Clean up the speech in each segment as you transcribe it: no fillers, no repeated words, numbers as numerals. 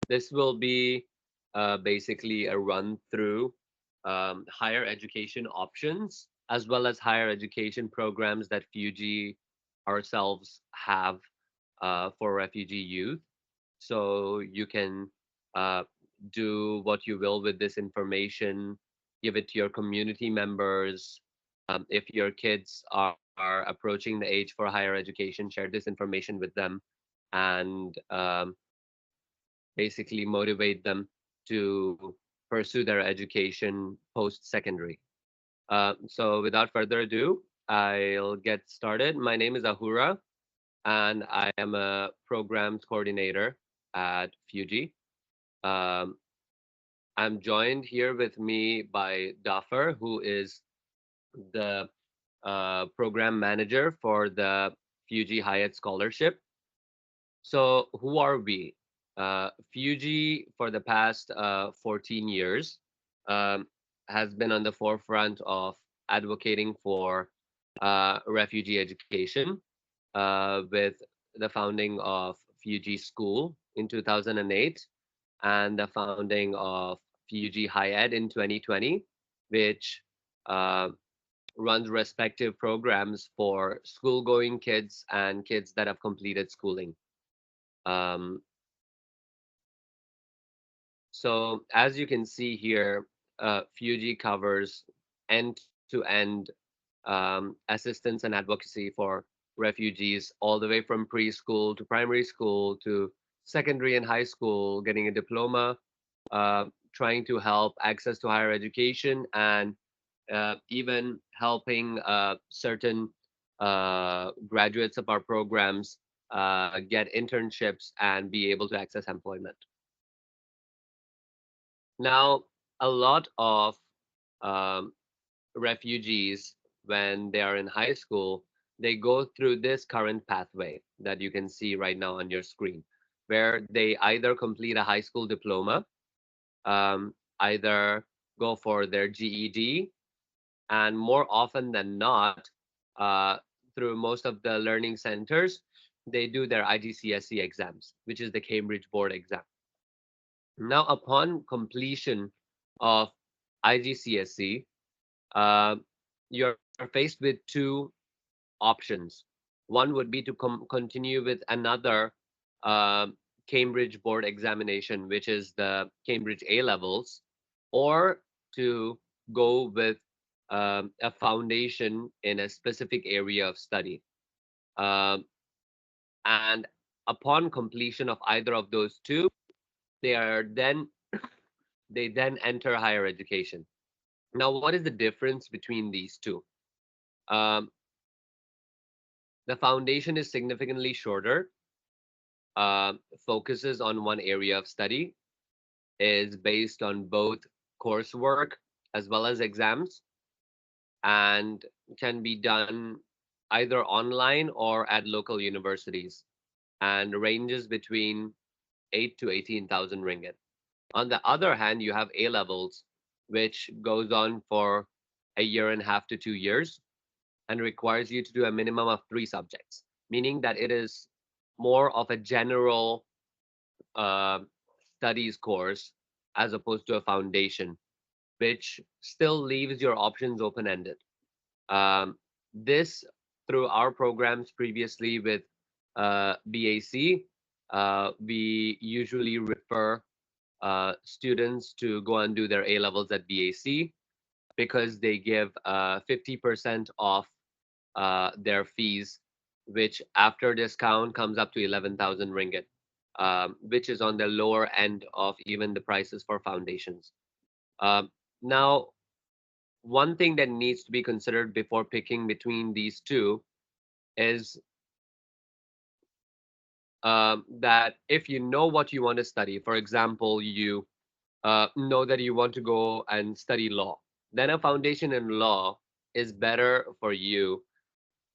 This will be basically a run through higher education options as well as higher education programs that Fuji ourselves have for refugee youth. So you can uh, do what you will with this information, give it to your community members. If your kids are approaching the age for higher education, share this information with them and basically motivate them to pursue their education post secondary. So, without further ado, I'll get started. My name is Ahura, and I am a programs coordinator at Fuji. Um, I'm joined here with me by Daffer, who is the program manager for the Fugi Hi-Ed Scholarship. So, who are we? Fuji, for the past 14 years, um, has been on the forefront of advocating for refugee education with the founding of Fuji School in 2008 and the founding of Fugi Hi-Ed in 2020, which uh, runs respective programs for school-going kids and kids that have completed schooling. Um, so as you can see here, Fuji covers end-to-end assistance and advocacy for refugees all the way from preschool to primary school to secondary and high school, getting a diploma, trying to help access to higher education, and even helping certain graduates of our programs get internships and be able to access employment. Now, a lot of um, refugees, when they are in high school, they go through this current pathway that you can see right now on your screen, where they either complete a high school diploma, either go for their GED, and more often than not, uh, through most of the learning centers, they do their IGCSE exams, which is the Cambridge Board exam. Now, upon completion of IGCSE, uh, you're faced with two options. One would be to continue with another uh, Cambridge board examination, which is the Cambridge A levels, or to go with a foundation in a specific area of study. Um, and upon completion of either of those two, they are then they then enter higher education. Now, what is the difference between these two? Um, the foundation is significantly shorter, uh, focuses on one area of study, is based on both coursework as well as exams, and can be done either online or at local universities, and ranges between 8 to 18,000 ringgit. On the other hand, you have A levels, which goes on for a year and a half to 2 years and requires you to do a minimum of three subjects, meaning that it is more of a general uh, studies course as opposed to a foundation, which still leaves your options open ended. Um, this, through our programs previously with BAC, we usually refer students to go and do their A levels at BAC because they give 50% off their fees, which after discount comes up to 11,000 ringgit, which is on the lower end of even the prices for foundations. Um, Now, one thing that needs to be considered before picking between these two is that if you know what you want to study, for example, you know that you want to go and study law, then a foundation in law is better for you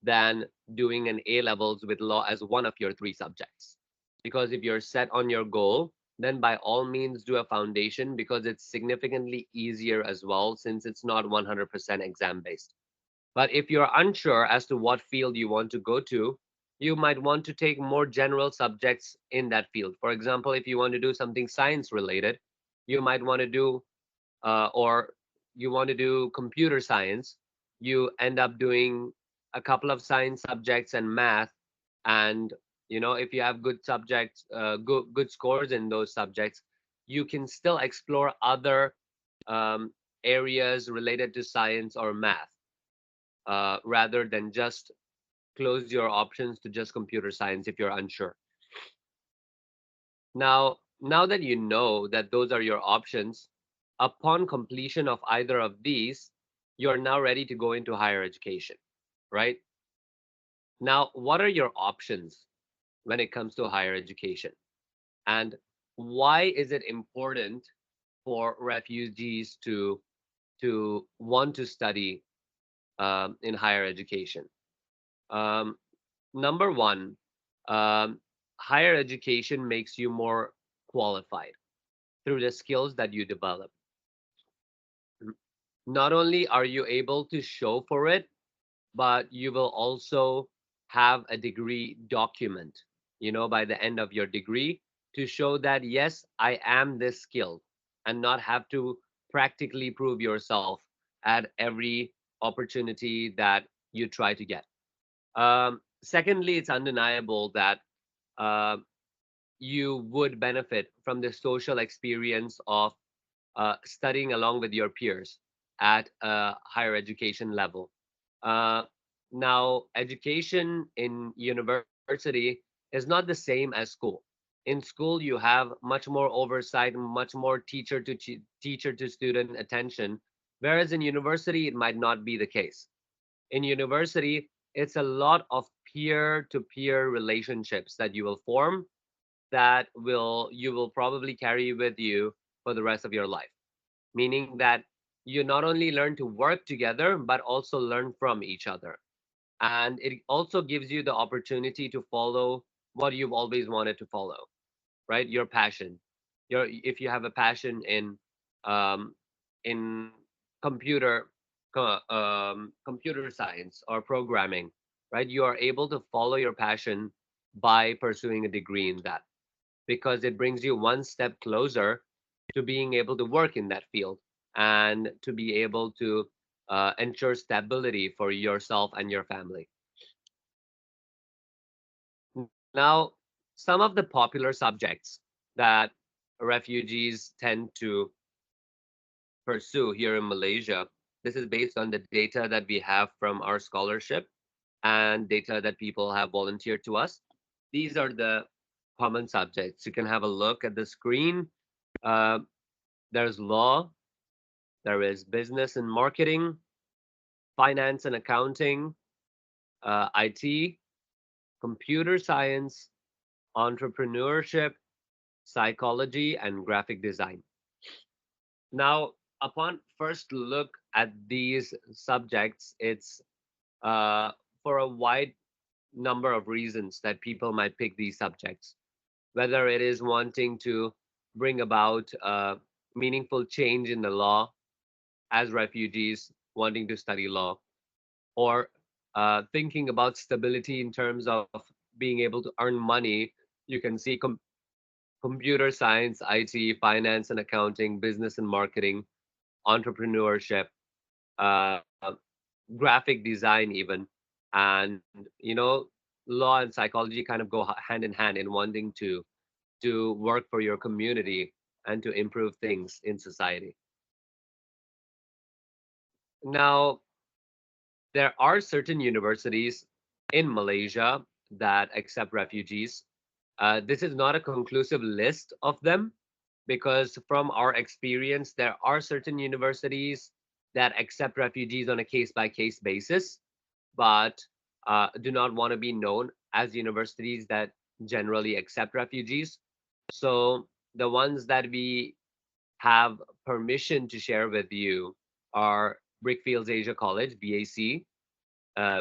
than doing an A levels with law as one of your three subjects. Because if you're set on your goal, then by all means do a foundation because it's significantly easier as well since it's not 100% exam based. But if you're unsure as to what field you want to go to, you might want to take more general subjects in that field. For example, if you want to do something science related, you might want to do or you want to do computer science, you end up doing a couple of science subjects and math. And if you have good subjects, good scores in those subjects, you can still explore other um, areas related to science or math, rather than just close your options to just computer science if you're unsure. Now that you know that those are your options, upon completion of either of these, you're now ready to go into higher education, right? Now, what are your options when it comes to higher education? And why is it important for refugees to want to study in higher education? Um, Number one, um, higher education makes you more qualified through the skills that you develop. Not only are you able to show for it, but you will also have a degree document, by the end of your degree, to show that, yes, I am this skilled, and not have to practically prove yourself at every opportunity that you try to get. Secondly, it's undeniable that uh, you would benefit from the social experience of studying along with your peers at a higher education level. Uh, Now, education in university is not the same as school. In school, you have much more oversight, much more teacher to student attention, whereas in university, it might not be the case. In university, it's a lot of peer to peer relationships that you will form, that will you will probably carry with you for the rest of your life, meaning that you not only learn to work together but also learn from each other. And it also gives you the opportunity to follow what you've always wanted to follow, right? Your passion. If you have a passion um, in computer computer science or programming, right? You are able to follow your passion by pursuing a degree in that, because it brings you one step closer to being able to work in that field and to be able to ensure stability for yourself and your family. Now, some of the popular subjects that refugees tend to pursue here in Malaysia, this is based on the data that we have from our scholarship and data that people have volunteered to us. These are the common subjects. You can have a look at the screen. Uh, there's law, there is business and marketing, finance and accounting, IT, computer science, entrepreneurship, psychology, and graphic design. Now, upon first look at these subjects, it's uh, for a wide number of reasons that people might pick these subjects, whether it is wanting to bring about meaningful change in the law as refugees wanting to study law, or thinking about stability in terms of being able to earn money. You can see computer science, IT, finance and accounting, business and marketing, entrepreneurship, uh, graphic design, even. And, law and psychology kind of go hand in hand in wanting to work for your community and to improve things in society. Now, there are certain universities in Malaysia that accept refugees. This is not a conclusive list of them, because from our experience, there are certain universities that accept refugees on a case by case basis, but do not want to be known as universities that generally accept refugees. So the ones that we have permission to share with you are Brickfields Asia College, BAC,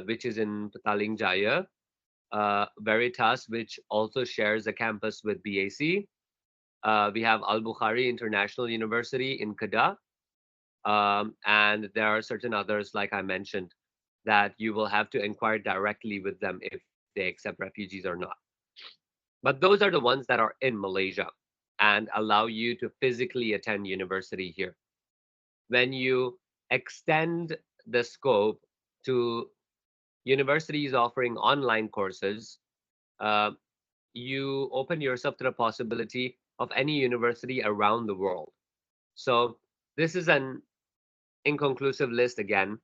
which is in Petaling Jaya, Veritas, which also shares a campus with BAC. We have Al Bukhari International University in Kedah, and there are certain others, like I mentioned, that you will have to inquire directly with them if they accept refugees or not. But those are the ones that are in Malaysia and allow you to physically attend university here. When you extend the scope to universities offering online courses, uh, you open yourself to the possibility of any university around the world. So this is an inconclusive list again.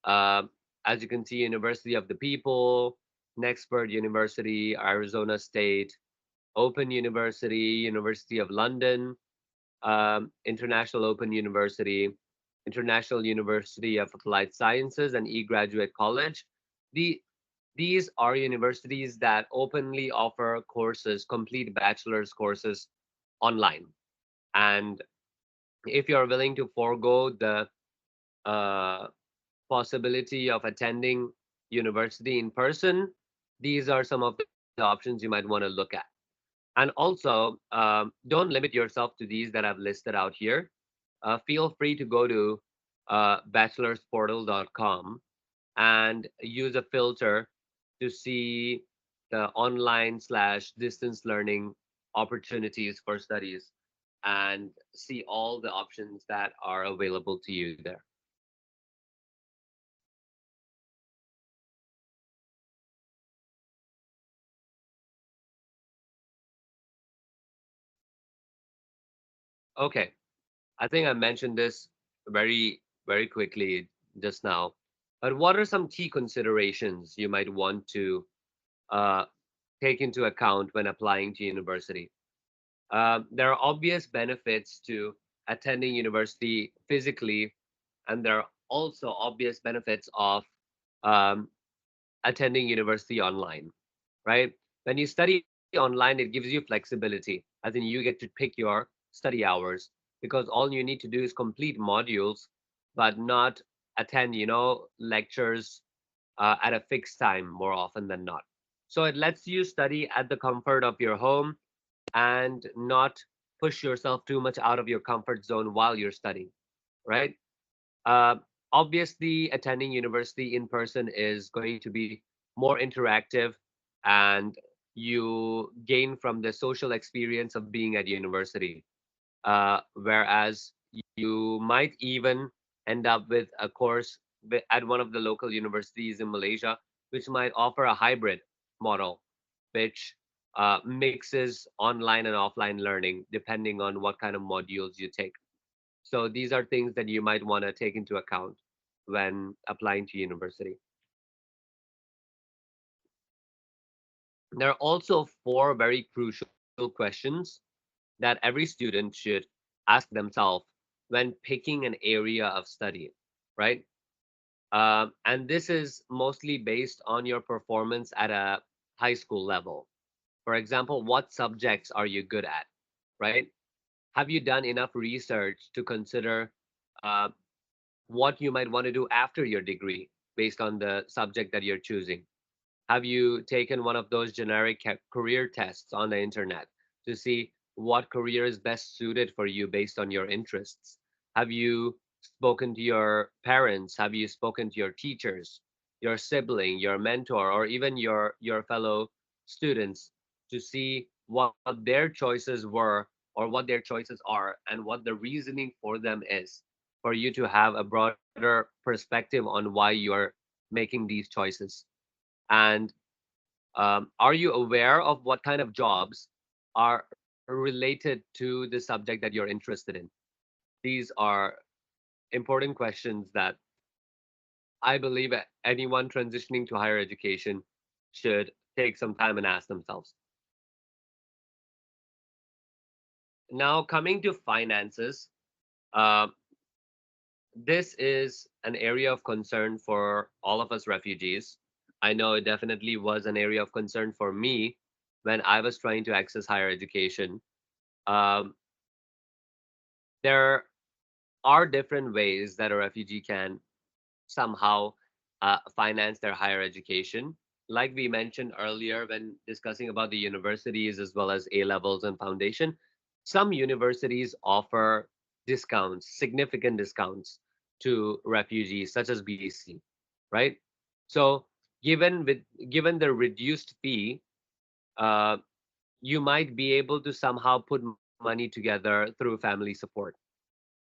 Uh, as you can see, University of the People, Nextpert University, Arizona State, Open University, University of London, International Open University, International University of Applied Sciences, and eGraduate College. The, these are universities that openly offer courses, complete bachelor's courses online. And if you're willing to forego the uh, possibility of attending university in person, these are some of the options you might want to look at. And also, don't limit yourself to these that I've listed out here. Feel free to go to bachelorsportal.com and use a filter to see the online slash distance learning opportunities for studies and see all the options that are available to you there. Okay, I think I mentioned this very quickly just now. But what are some key considerations you might want to uh, take into account when applying to university? There are obvious benefits to attending university physically, and there are also obvious benefits of um, attending university online, right? When you study online, it gives you flexibility, as in you get to pick your study hours because all you need to do is complete modules, but not attend, lectures at a fixed time more often than not. So it lets you study at the comfort of your home and not push yourself too much out of your comfort zone while you're studying, right? Uh, Obviously, attending university in person is going to be more interactive, and you gain from the social experience of being at university. Whereas you might even end up with a course at one of the local universities in Malaysia, which might offer a hybrid model, which mixes online and offline learning depending on what kind of modules you take. So these are things that you might want to take into account when applying to university. There are also four very crucial questions that every student should ask themselves when picking an area of study, right? And this is mostly based on your performance at a high school level. For example, what subjects are you good at, right? Have you done enough research to consider uh, what you might want to do after your degree based on the subject that you're choosing? Have you taken one of those generic career tests on the internet to see what career is best suited for you based on your interests? Have you spoken to your parents? Have you spoken to your teachers, your sibling, your mentor, or even your fellow students to see what their choices were or what their choices are and what the reasoning for them is for you to have a broader perspective on why you're making these choices? And are you aware of what kind of jobs are related to the subject that you're interested in? These are important questions that I believe anyone transitioning to higher education should take some time and ask themselves. Now, coming to finances, uh, this is an area of concern for all of us refugees. I know it definitely was an area of concern for me when I was trying to access higher education. Um, there are different ways that a refugee can somehow finance their higher education. Like we mentioned earlier when discussing about the universities as well as A levels and foundation, some universities offer discounts, significant discounts to refugees, such as BC, right? So Given with given the reduced fee, uh, you might be able to somehow put money together through family support.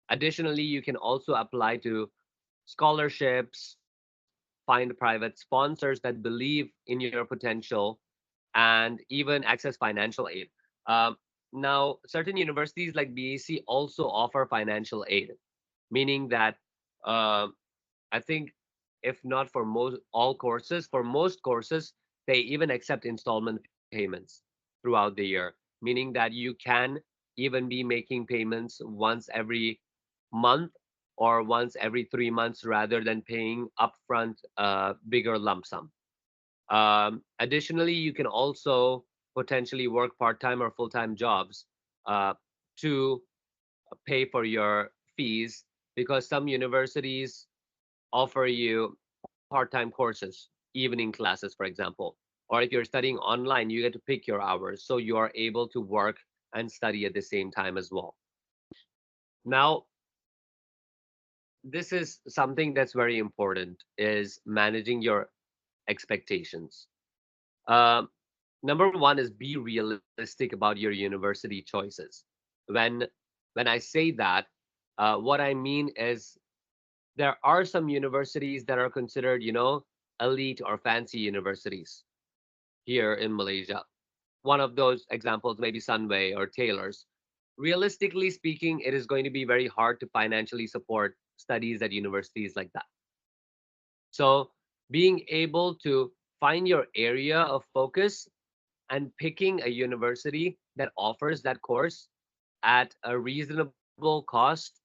Additionally, you can also apply to scholarships, find private sponsors that believe in your potential, and even access financial aid. Um, Now, certain universities like BAC also offer financial aid, meaning that uh, I think if not for most all courses, for most courses, they even accept installment payments throughout the year, meaning that you can even be making payments once every month or once every 3 months rather than paying upfront bigger lump sum. Additionally, you can also potentially work part-time or full-time jobs uh, to pay for your fees because some universities offer you part-time courses, evening classes, for example. Or if you're studying online, you get to pick your hours, so you are able to work and study at the same time as well. Now, this is something that's very important is managing your expectations. Um, Number one is be realistic about your university choices. When when I say that, what I mean is there are some universities that are considered, elite or fancy universities here in Malaysia. One of those examples may be Sunway or Taylor's. Realistically speaking, it is going to be very hard to financially support studies at universities like that. So, being able to find your area of focus and picking a university that offers that course at a reasonable cost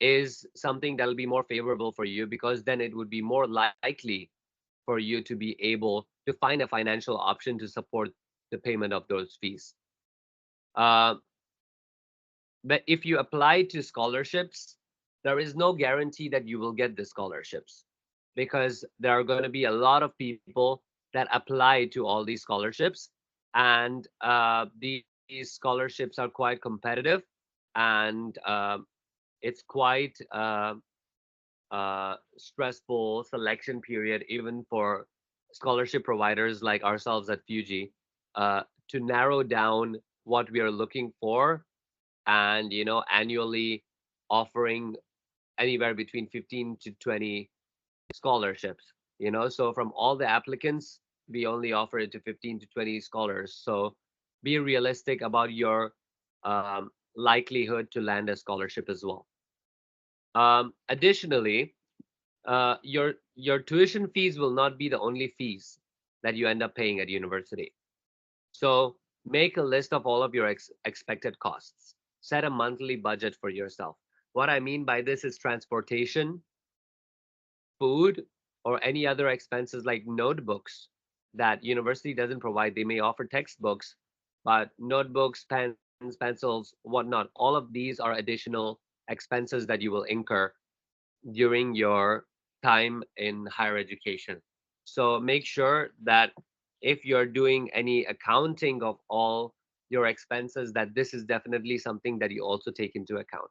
is something that'll be more favorable for you because then it would be more likely for you to be able to find a financial option to support the payment of those fees. Uh, but if you apply to scholarships, there is no guarantee that you will get the scholarships because there are going to be a lot of people that apply to all these scholarships, and these scholarships are quite competitive, and it's quite stressful selection period even for scholarship providers like ourselves at Fuji to narrow down what we are looking for and annually offering anywhere between 15 to 20 scholarships. So from all the applicants we only offer it to 15 to 20 scholars, so be realistic about your likelihood to land a scholarship as well. Additionally, your tuition fees will not be the only fees that you end up paying at university. So make a list of all of your expected costs. Set a monthly budget for yourself. What I mean by this is transportation, food, or any other expenses like notebooks that university doesn't provide. They may offer textbooks, but notebooks, pens, pencils, whatnot, all of these are additional expenses that you will incur during your time in higher education. So make sure that if you're doing any accounting of all your expenses, that this is definitely something that you also take into account.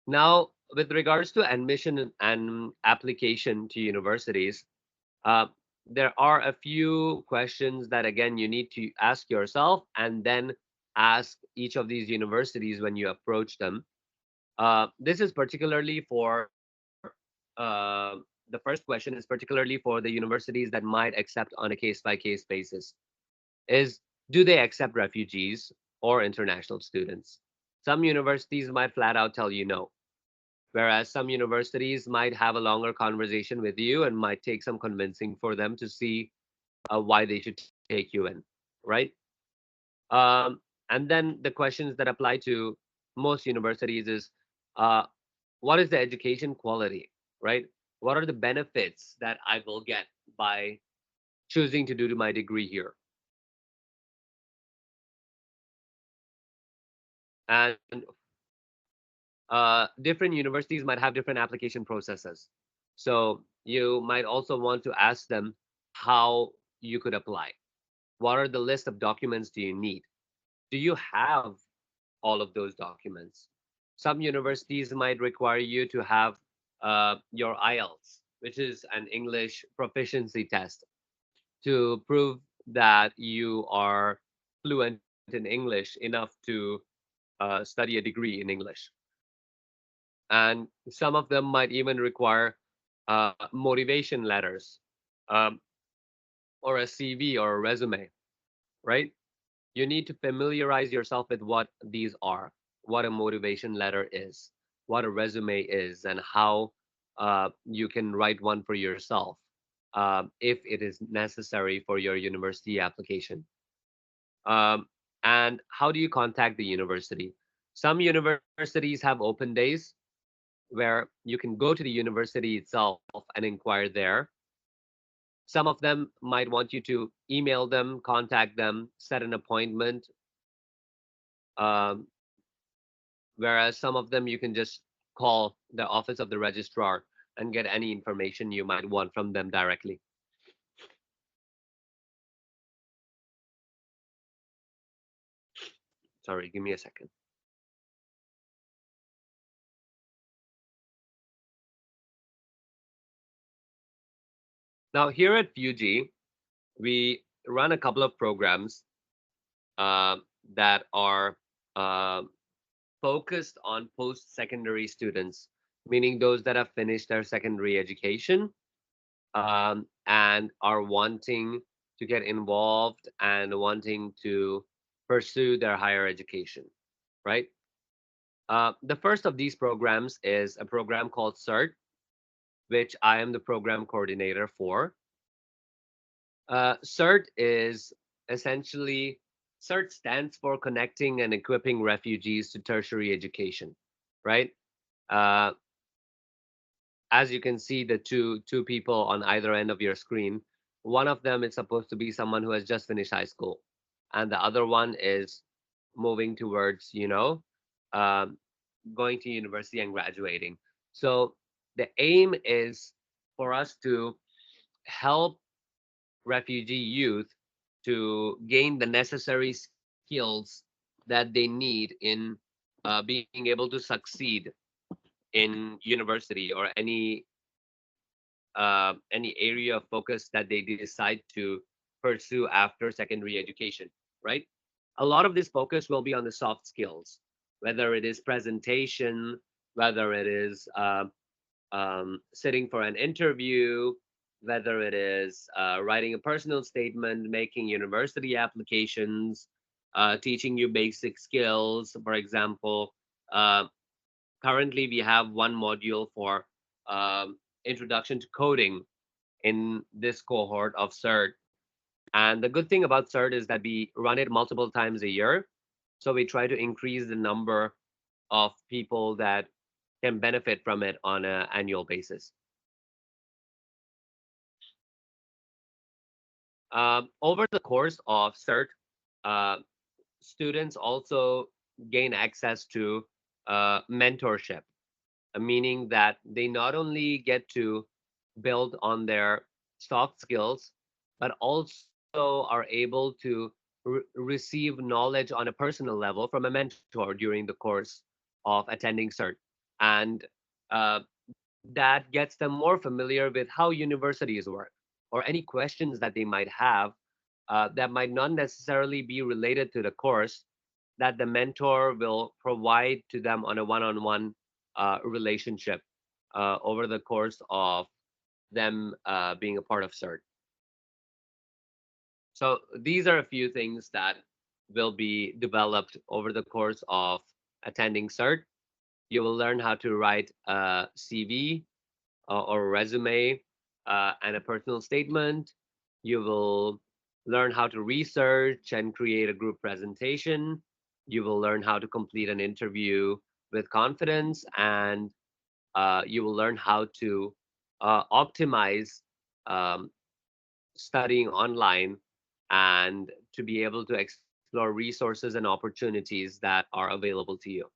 Now, with regards to admission and application to universities, uh, there are a few questions that again you need to ask yourself and then ask each of these universities when you approach them. This is particularly for the first question is particularly for the universities that might accept on a case by case basis. Is do they accept refugees or international students? Some universities might flat out tell you no, whereas some universities might have a longer conversation with you and might take some convincing for them to see why they should take you in, right? Um, and then the questions that apply to most universities is uh, what is the education quality, right? What are the benefits that I will get by choosing to do my degree here? And different universities might have different application processes. So you might also want to ask them how you could apply. What are the list of documents do you need? Do you have all of those documents? Some universities might require you to have your IELTS, which is an English proficiency test to prove that you are fluent in English enough to study a degree in English. And some of them might even require motivation letters, um, or a CV or a resume, right? You need to familiarize yourself with what these are, what a motivation letter is, what a resume is, and how you can write one for yourself if it is necessary for your university application. Um, and how do you contact the university? Some universities have open days where you can go to the university itself and inquire there. Some of them might want you to email them, contact them, set an appointment, um, whereas some of them you can just call the office of the registrar and get any information you might want from them directly. Sorry, give me a second. Now, here at Fugi, we run a couple of programs uh, that are uh, focused on post secondary students, meaning those that have finished their secondary education and are wanting to get involved and wanting to pursue their higher education, right? The first of these programs is a program called CERT, which I am the program coordinator for. CERT is essentially CERT stands for Connecting and Equipping Refugees to Tertiary Education, right? Uh, as you can see, the two people on either end of your screen, one of them is supposed to be someone who has just finished high school, and the other one is moving towards, um, going to university and graduating. So the aim is for us to help refugee youth to gain the necessary skills that they need in being able to succeed in university or any area of focus that they decide to pursue after secondary education, right? A lot of this focus will be on the soft skills, whether it is presentation, whether it is sitting for an interview, whether it is writing a personal statement, making university applications, teaching you basic skills. For example, uh, currently we have one module for introduction to coding in this cohort of CERT. And the good thing about CERT is that we run it multiple times a year. So we try to increase the number of people that can benefit from it on an annual basis. Over the course of CERT, uh, students also gain access to mentorship, meaning that they not only get to build on their soft skills, but also are able to receive knowledge on a personal level from a mentor during the course of attending CERT. And uh, that gets them more familiar with how universities work or any questions that they might have that might not necessarily be related to the course that the mentor will provide to them on a one-on-one relationship over the course of them being a part of CERT. So these are a few things that will be developed over the course of attending CERT. You will learn how to write a CV or a resume and a personal statement. You will learn how to research and create a group presentation. You will learn how to complete an interview with confidence, and you will learn how to optimize um, studying online and to be able to explore resources and opportunities that are available to you.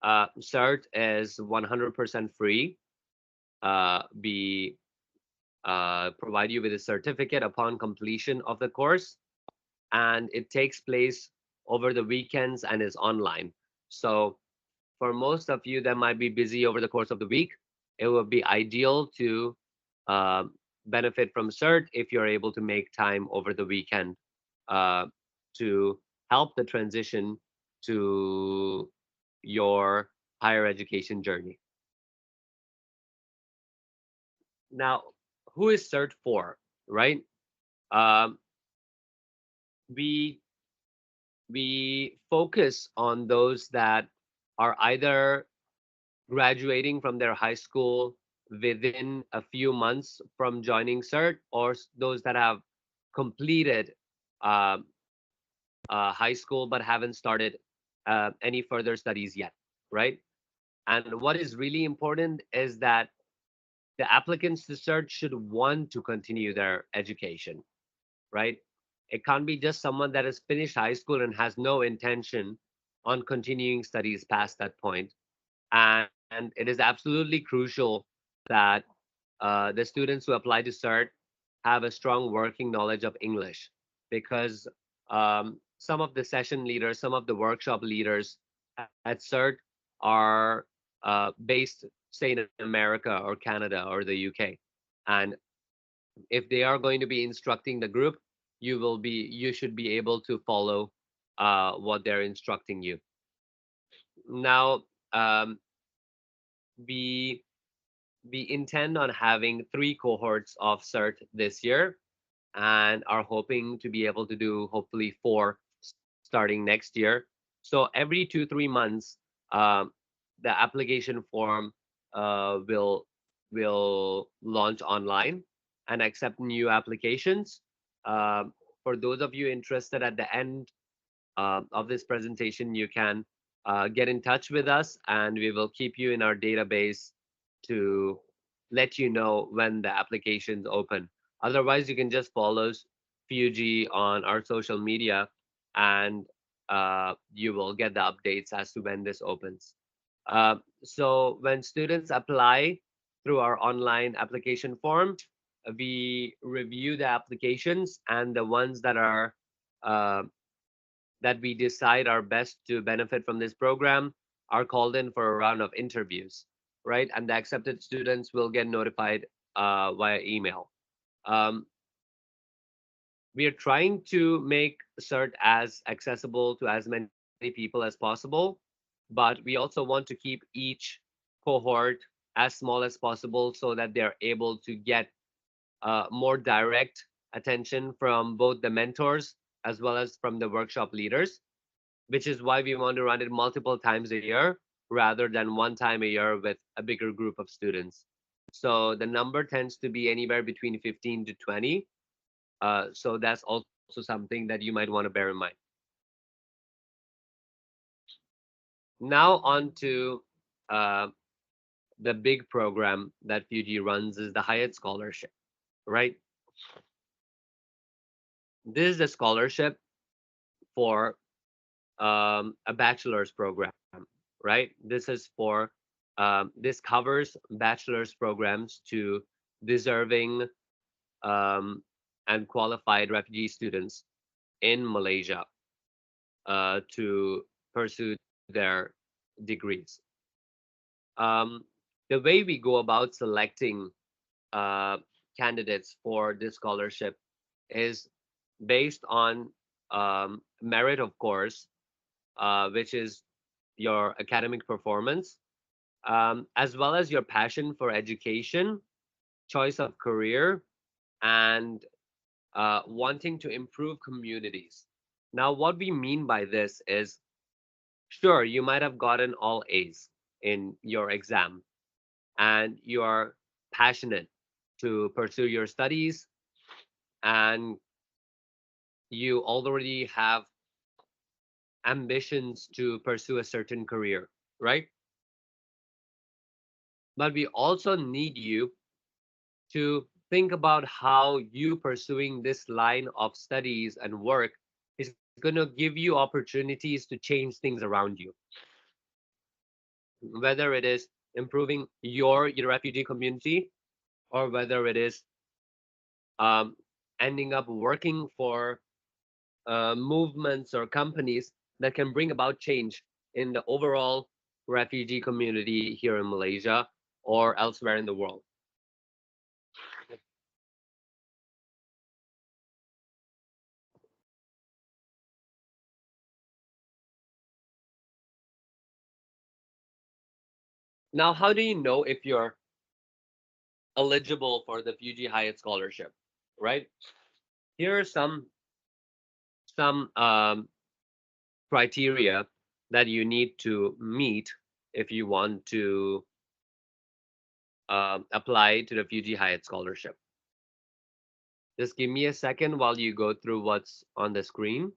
CERT is 100% free. We provide you with a certificate upon completion of the course, and it takes place over the weekends and is online. So for most of you that might be busy over the course of the week, it would be ideal to uh, benefit from CERT if you're able to make time over the weekend uh, to help the transition to your higher education journey. Now, who is CERT for, right? Um, we we focus on those that are either graduating from their high school within a few months from joining CERT, or those that have completed uh, high school but haven't started any further studies yet, right? And what is really important is that the applicants to CERT should want to continue their education, right? It can't be just someone that has finished high school and has no intention on continuing studies past that point. And it is absolutely crucial that the students who apply to CERT have a strong working knowledge of English, because some of the session leaders, some of the workshop leaders at CERT are based, say, in America or Canada or the UK. And if they are going to be instructing the group, you should be able to follow what they're instructing you. Now, we we intend on having 3 cohorts of CERT this year, and are hoping to be able to do hopefully 4 starting next year. So every 2-3 months, um, the application form will launch online and accept new applications. Um, for those of you interested, at the end of this presentation, you can get in touch with us, and we will keep you in our database to let you know when the applications open. Otherwise, you can just follow Fugi on our social media, and you will get the updates as to when this opens. So when students apply through our online application form, we review the applications, and the ones uh, that we decide are best to benefit from this program are called in for a round of interviews, right? And the accepted students will get notified via email. Um, we are trying to make CERT as accessible to as many people as possible, but we also want to keep each cohort as small as possible so that they're able to get more direct attention from both the mentors as well as from the workshop leaders, which is why we want to run it multiple times a year rather than one time a year with a bigger group of students. So the number tends to be anywhere between 15 to 20. So that's also something that you might want to bear in mind. Now on to uh, the big program that Fuji runs is the Hi-Ed Scholarship, right? This is a scholarship for a bachelor's program, right? This is for this covers bachelor's programs to deserving and qualified refugee students in Malaysia to pursue their degrees. Um, the way we go about selecting uh, candidates for this scholarship is based on merit, of course, which is your academic performance, as well as your passion for education, choice of career, and wanting to improve communities. Now, what we mean by this is, sure, you might have gotten all A's in your exam, and you are passionate to pursue your studies, and you already have ambitions to pursue a certain career, right? But we also need you to think about how you pursuing this line of studies and work is going to give you opportunities to change things around you, whether it is improving your refugee community, or whether it is um, ending up working for movements or companies that can bring about change in the overall refugee community here in Malaysia or elsewhere in the world. Now, how do you know if you're eligible for the Fuji Hyatt scholarship? Right? Here are some criteria that you need to meet if you want to apply to the Fuji Hyatt scholarship. Just give me a second while you go through what's on the screen.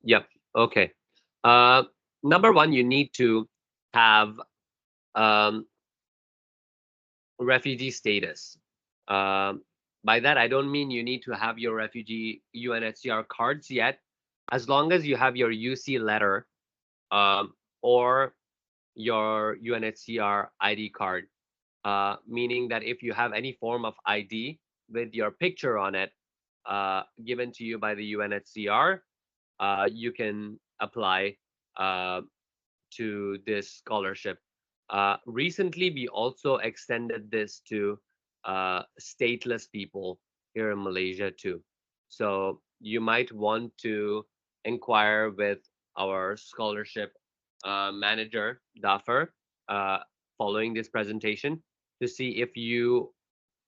Yep. Okay. Uh, Number one, you need to have um, refugee status. Um, by that, I don't mean you need to have your refugee UNHCR cards yet. As long as you have your UC letter or your UNHCR ID card, meaning that if you have any form of ID with your picture on it given to you by the UNHCR, you can apply uh, to this scholarship. Recently, we also extended this to stateless people here in Malaysia too. So you might want to inquire with our scholarship manager, Daffer, uh, following this presentation to see if you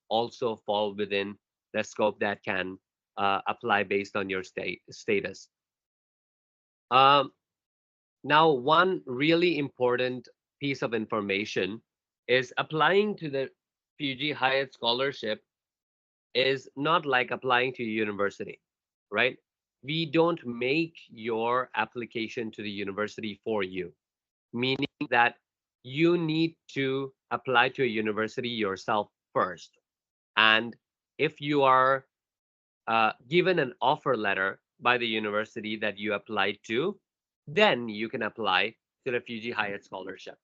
also fall within the scope that can apply based on your status. Um, Now, one really important piece of information is applying to the Fuji Hyatt scholarship is not like applying to a university, right? We don't make your application to the university for you, meaning that you need to apply to a university yourself first. And if you are given an offer letter by the university that you applied to, then you can apply to the Fuji Hyatt scholarship.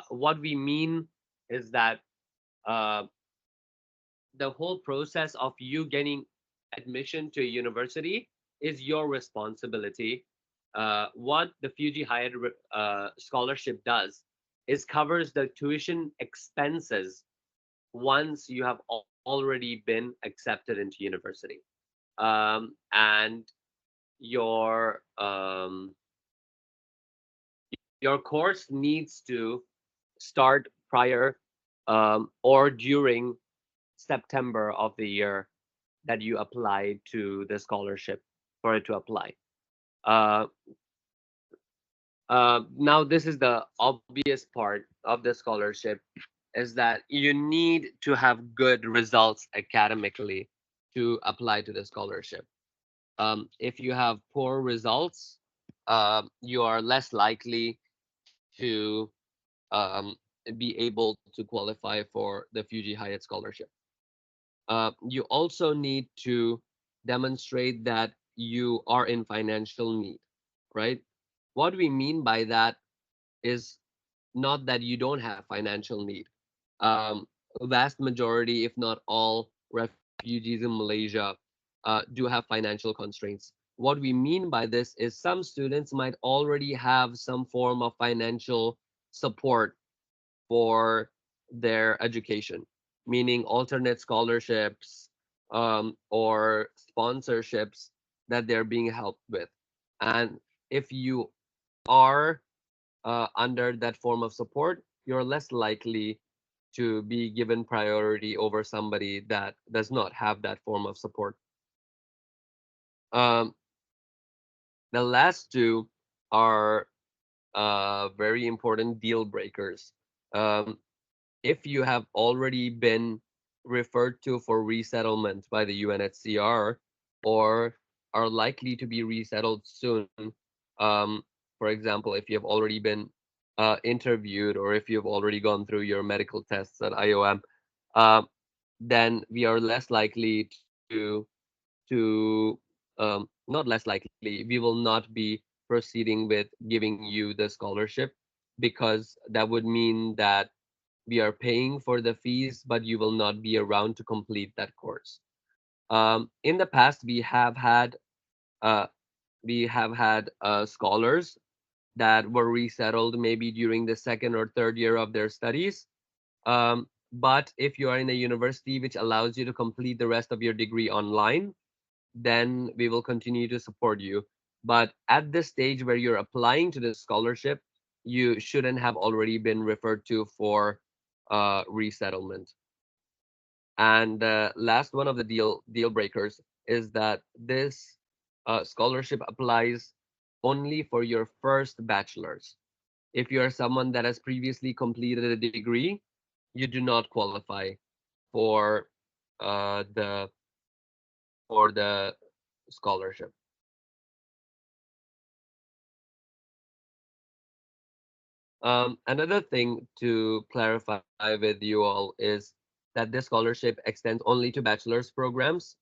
What we mean is that uh, the whole process of you getting admission to a university is your responsibility. What the Fuji Hyatt scholarship does is covers the tuition expenses once you have already been accepted into university. And your your course needs to start prior or during September of the year that you apply to the scholarship for it to apply. Uh, Now, this is the obvious part of the scholarship is that you need to have good results academically to apply to the scholarship. If you have poor results, you are less likely to be able to qualify for the Fuji Hyatt scholarship. You also need to demonstrate that you are in financial need, right? What we mean by that is not that you don't have financial need. A vast majority, if not all, refugees in Malaysia do have financial constraints. What we mean by this is some students might already have some form of financial support for their education, meaning alternate scholarships or sponsorships that they're being helped with. And if you are under that form of support, you're less likely to be given priority over somebody that does not have that form of support. Um, the last two are very important deal breakers. Um, if you have already been referred to for resettlement by the UNHCR or are likely to be resettled soon, um, for example, if you have already been interviewed or if you've already gone through your medical tests at IOM, uh, then we are less likely to not less likely, we will not be proceeding with giving you the scholarship, because that would mean that we are paying for the fees, but you will not be around to complete that course. In the past, uh, we have had scholars that were resettled maybe during the second or third year of their studies. But if you are in a university which allows you to complete the rest of your degree online, then we will continue to support you. But at this stage where you're applying to the scholarship, you shouldn't have already been referred to for resettlement. And the last one of the deal breakers is that this scholarship applies only for your first bachelor's. If you are someone that has previously completed a degree, you do not qualify for the scholarship. Another thing to clarify with you all is that this scholarship extends only to bachelor's programs.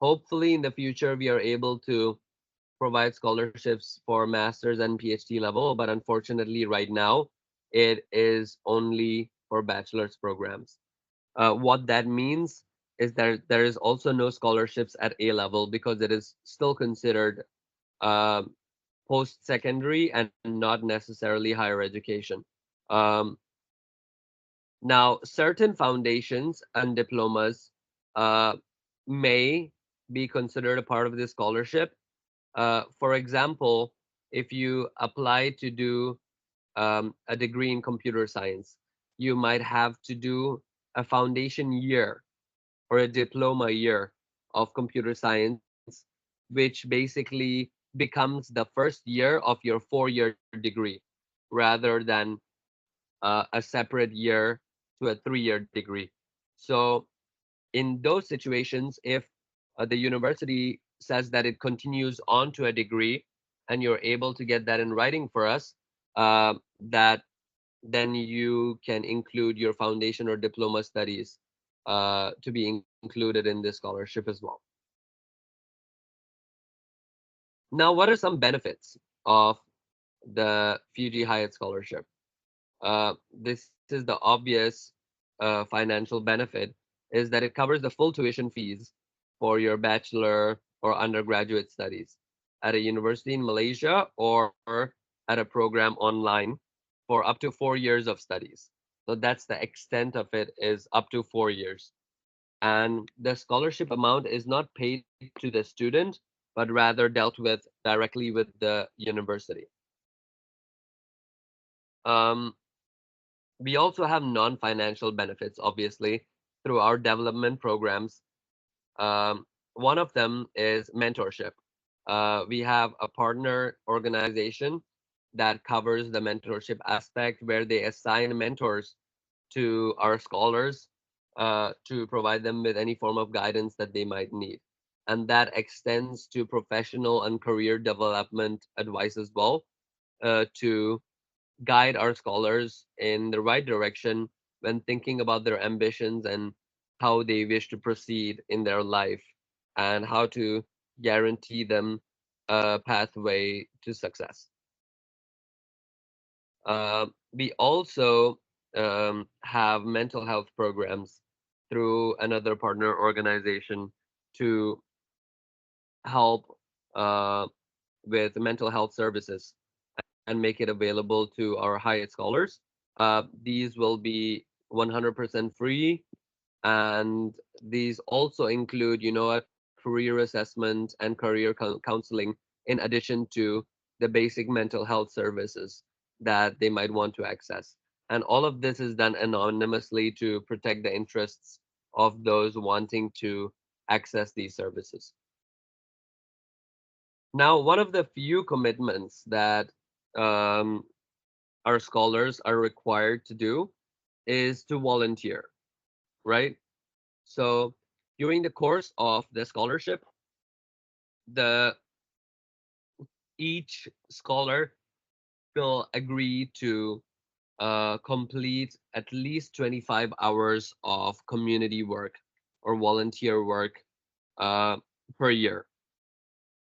Hopefully, in the future, we are able to provide scholarships for master's and PhD level, but unfortunately, right now, it is only for bachelor's programs. What that means is that there is also no scholarships at A level because it is still considered um, post-secondary and not necessarily higher education. Um, Now, certain foundations and diplomas uh, may be considered a part of this scholarship. For example, if you apply to do a degree in computer science, you might have to do a foundation year or a diploma year of computer science, which basically becomes the first year of your 4 year degree rather than a separate year to a 3 year degree. So, in those situations, if the university says that it continues on to a degree and you're able to get that in writing for us, that then you can include your foundation or diploma studies to be included in this scholarship as well. Now, what are some benefits of the Fugi Hyatt scholarship? This is the obvious financial benefit is that it covers the full tuition fees for your bachelor or undergraduate studies at a university in Malaysia or at a program online for up to 4 years of studies. So that's the extent of it is up to 4 years. And the scholarship amount is not paid to the student, but rather dealt with directly with the university. Um, We also have non-financial benefits, obviously, through our development programs. One of them is mentorship. We have a partner organization that covers the mentorship aspect where they assign mentors to our scholars to provide them with any form of guidance that they might need. And that extends to professional and career development advice as well, to guide our scholars in the right direction when thinking about their ambitions and how they wish to proceed in their life and how to guarantee them a pathway to success. We also have mental health programs through another partner organization to help uh, with mental health services and make it available to our Hyatt scholars. These will be 100% free, and these also include, a career assessment and career counseling in addition to the basic mental health services that they might want to access. And all of this is done anonymously to protect the interests of those wanting to access these services. Now, one of the few commitments that um, our scholars are required to do is to volunteer, right? So during the course of the scholarship, the each scholar will agree to complete at least 25 hours of community work. or volunteer work uh, per year.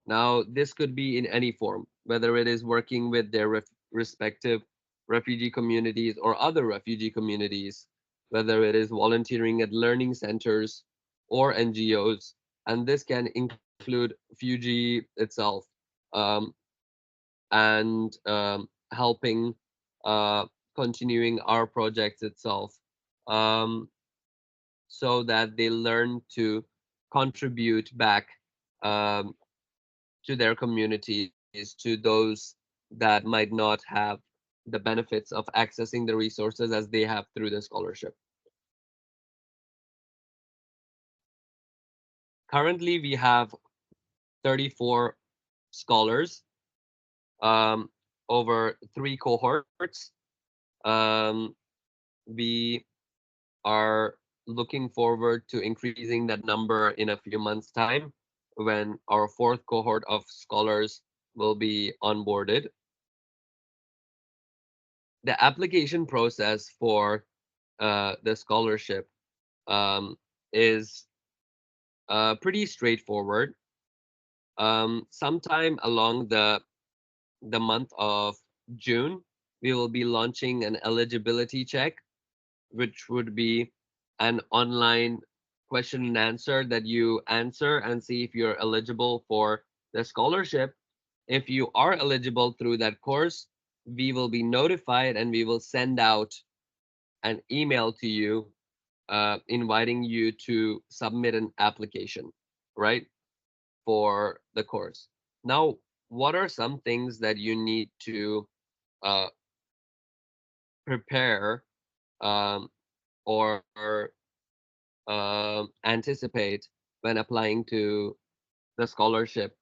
Now, this could be in any form, whether it is working with their respective refugee communities or other refugee communities, whether it is volunteering at learning centers or NGOs. And this can include Fugi itself, um, and helping continuing our projects itself, um, so that they learn to contribute back um, to their communities, to those that might not have the benefits of accessing the resources as they have through the scholarship. Currently, we have 34 scholars um, over three cohorts. Um, we are looking forward to increasing that number in a few months' time when our fourth cohort of scholars will be onboarded. The application process for the scholarship um, is pretty straightforward. Sometime along the month of June, we will be launching an eligibility check, which would be an online question and answer that you answer and see if you're eligible for the scholarship. If you are eligible through that course, we will be notified and we will send out an email to you inviting you to submit an application, right, for the course. Now, what are some things that you need to uh, prepare um, or anticipate when applying to the scholarship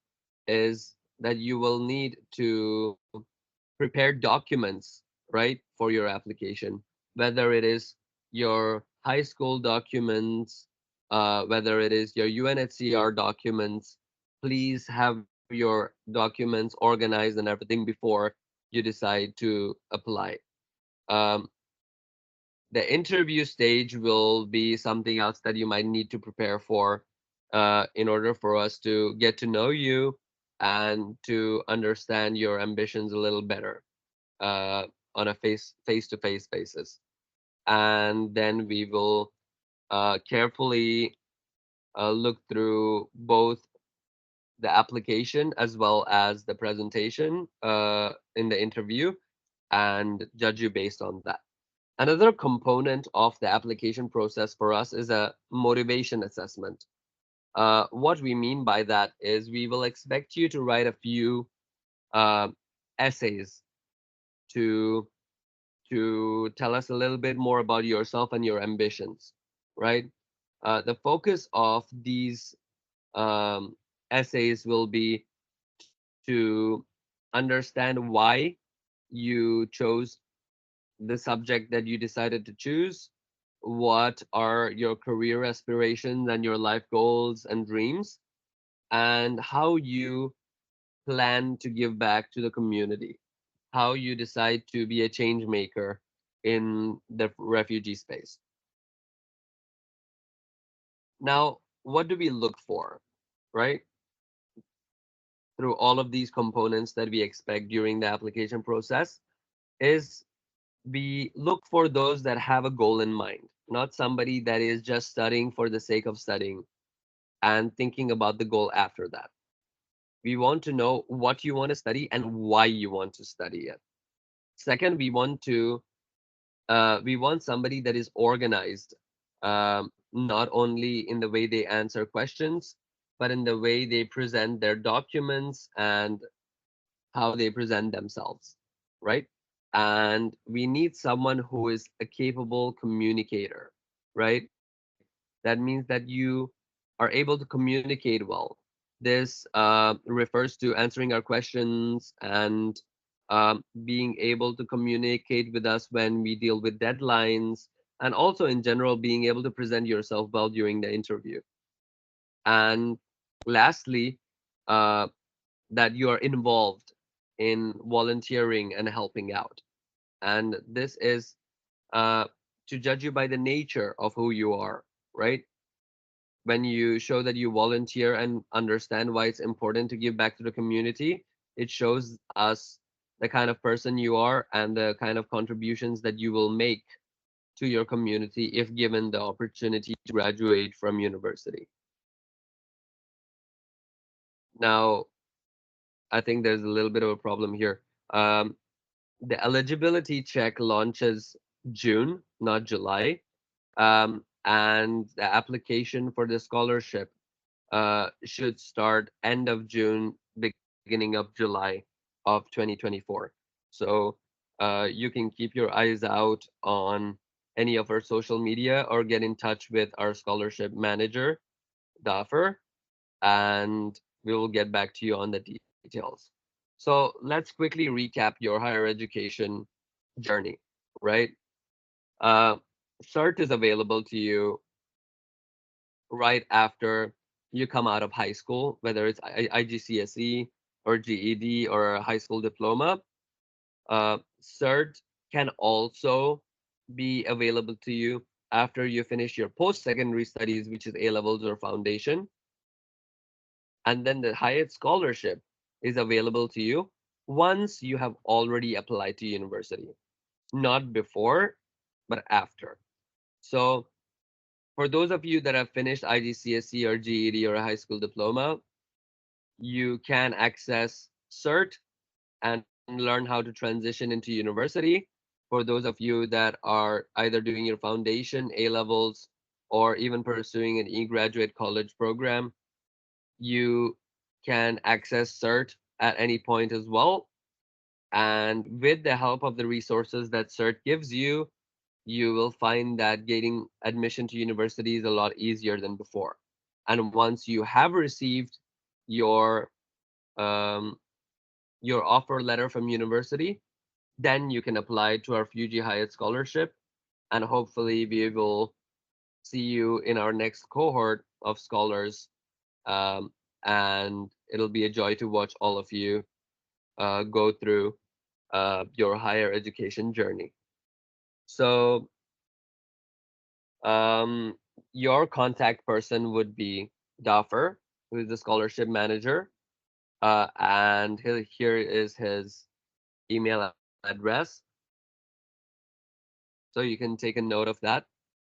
is that you will need to prepare documents, right, for your application, whether it is your high school documents, whether it is your UNHCR documents. Please have your documents organized and everything before you decide to apply. Um, the interview stage will be something else that you might need to prepare for in order for us to get to know you and to understand your ambitions a little better uh, on a to face basis. And then we will carefully look through both the application as well as the presentation in the interview and judge you based on that. Another component of the application process for us is a motivation assessment. What we mean by that is we will expect you to write a few uh, essays to tell us a little bit more about yourself and your ambitions, right? The focus of these um, essays will be to understand why you chose the subject that you decided to choose, what are your career aspirations and your life goals and dreams, and how you plan to give back to the community, how you decide to be a change maker in the refugee space. Now, what do we look for, right? Through all of these components that we expect during the application process is we look for those that have a goal in mind, not somebody that is just studying for the sake of studying and thinking about the goal after that. We want to know what you want to study and why you want to study it. Second, we want somebody that is organized, not only in the way they answer questions, but in the way they present their documents and how they present themselves, right? And we need someone who is a capable communicator, right? That means that you are able to communicate well. This refers to answering our questions and being able to communicate with us when we deal with deadlines, and also in general, being able to present yourself well during the interview. And lastly, uh, that you are involved in volunteering and helping out. And this is uh, to judge you by the nature of who you are, right? when you show that you volunteer and understand why it's important to give back to the community, it shows us the kind of person you are and the kind of contributions that you will make to your community if given the opportunity to graduate from university. Now, I think there's a little bit of a problem here. Um, the eligibility check launches June, not July, and the application for the scholarship should start end of June, beginning of July of 2024. So you can keep your eyes out on any of our social media or get in touch with our scholarship manager, Daffer, and we will get back to you on the details. So let's quickly recap your higher education journey, right? Uh, CERT is available to you right after you come out of high school, whether it's IGCSE or GED or a high school diploma. CERT can also be available to you after you finish your post-secondary studies, which is A levels or foundation. And then the Hyatt scholarship is available to you once you have already applied to university, not before, but after. So for those of you that have finished IGCSE or GED or a high school diploma, you can access CERT and learn how to transition into university. For those of you that are either doing your foundation, A levels, or even pursuing an e-graduate college program, you can access CERT at any point as well. And with the help of the resources that CERT gives you, you will find that getting admission to university is a lot easier than before. And once you have received your um, your offer letter from university, then you can apply to our Fugi Hi-Ed scholarship, and hopefully we will see you in our next cohort of scholars. Um, and it'll be a joy to watch all of you go through your higher education journey. So Um, your contact person would be Daffer, who is the scholarship manager, and here is his email address. So you can take a note of that.